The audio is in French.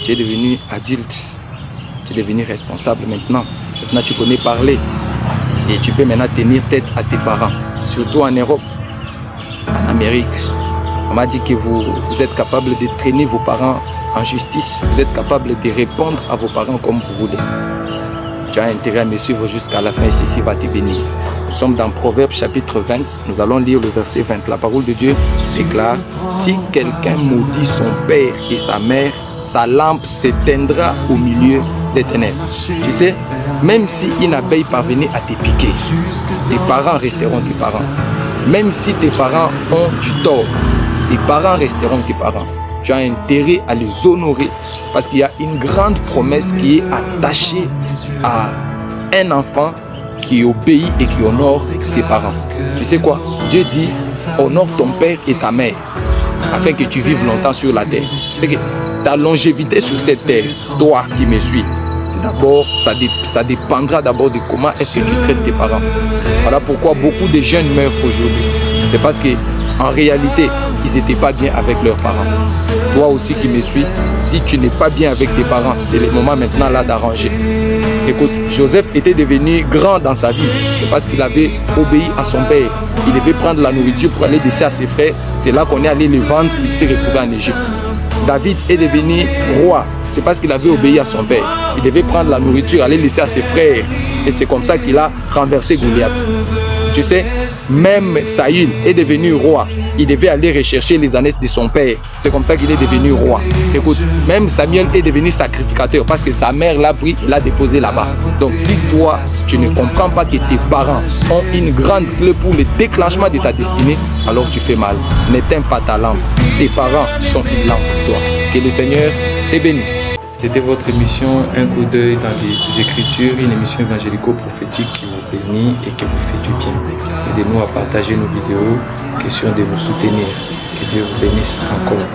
Tu es devenu adulte. Tu es devenu responsable maintenant. Maintenant, tu connais parler. Et tu peux maintenant tenir tête à tes parents. Surtout en Europe, en Amérique. On m'a dit que vous êtes capable de traîner vos parents en justice. Vous êtes capable de répondre à vos parents comme vous voulez. Tu as intérêt à me suivre jusqu'à la fin et ceci va te bénir. Nous sommes dans Proverbes chapitre 20. Nous allons lire le verset 20. La parole de Dieu déclare: si quelqu'un maudit son père et sa mère, sa lampe s'éteindra au milieu des ténèbres. Tu sais, même si une abeille parvenait à te piquer, tes parents resteront tes parents. Même si tes parents ont du tort, tes parents resteront tes parents. Tu as intérêt à les honorer parce qu'il y a une grande promesse qui est attachée à un enfant qui obéit et qui honore ses parents. Tu sais quoi? Dieu dit: honore ton père et ta mère afin que tu vives longtemps sur la terre. C'est que ta longévité sur cette terre, toi qui me suis, c'est d'abord, ça dépendra d'abord de comment est-ce que tu traites tes parents. Voilà pourquoi beaucoup de jeunes meurent aujourd'hui. C'est parce que en réalité, ils n'étaient pas bien avec leurs parents. Toi aussi qui me suis, si tu n'es pas bien avec tes parents, c'est le moment maintenant là d'arranger. Écoute, Joseph était devenu grand dans sa vie. C'est parce qu'il avait obéi à son père. Il devait prendre la nourriture pour aller laisser à ses frères. C'est là qu'on est allé les vendre, il s'est retrouvé en Égypte. David est devenu roi. C'est parce qu'il avait obéi à son père. Il devait prendre la nourriture, aller laisser à ses frères. Et c'est comme ça qu'il a renversé Goliath. Tu sais, même Saül est devenu roi. Il devait aller rechercher les ânes de son père. C'est comme ça qu'il est devenu roi. Écoute, même Samuel est devenu sacrificateur parce que sa mère l'a pris et l'a déposé là-bas. Donc si toi, tu ne comprends pas que tes parents ont une grande clé pour le déclenchement de ta destinée, alors tu fais mal. N'éteins pas ta lampe. Tes parents sont une lampe pour toi. Que le Seigneur te bénisse. C'était votre émission Un coup d'œil dans les Écritures, une émission évangélico-prophétique qui vous bénit et qui vous fait du bien. Aidez-nous à partager nos vidéos, question de nous soutenir. Que Dieu vous bénisse encore.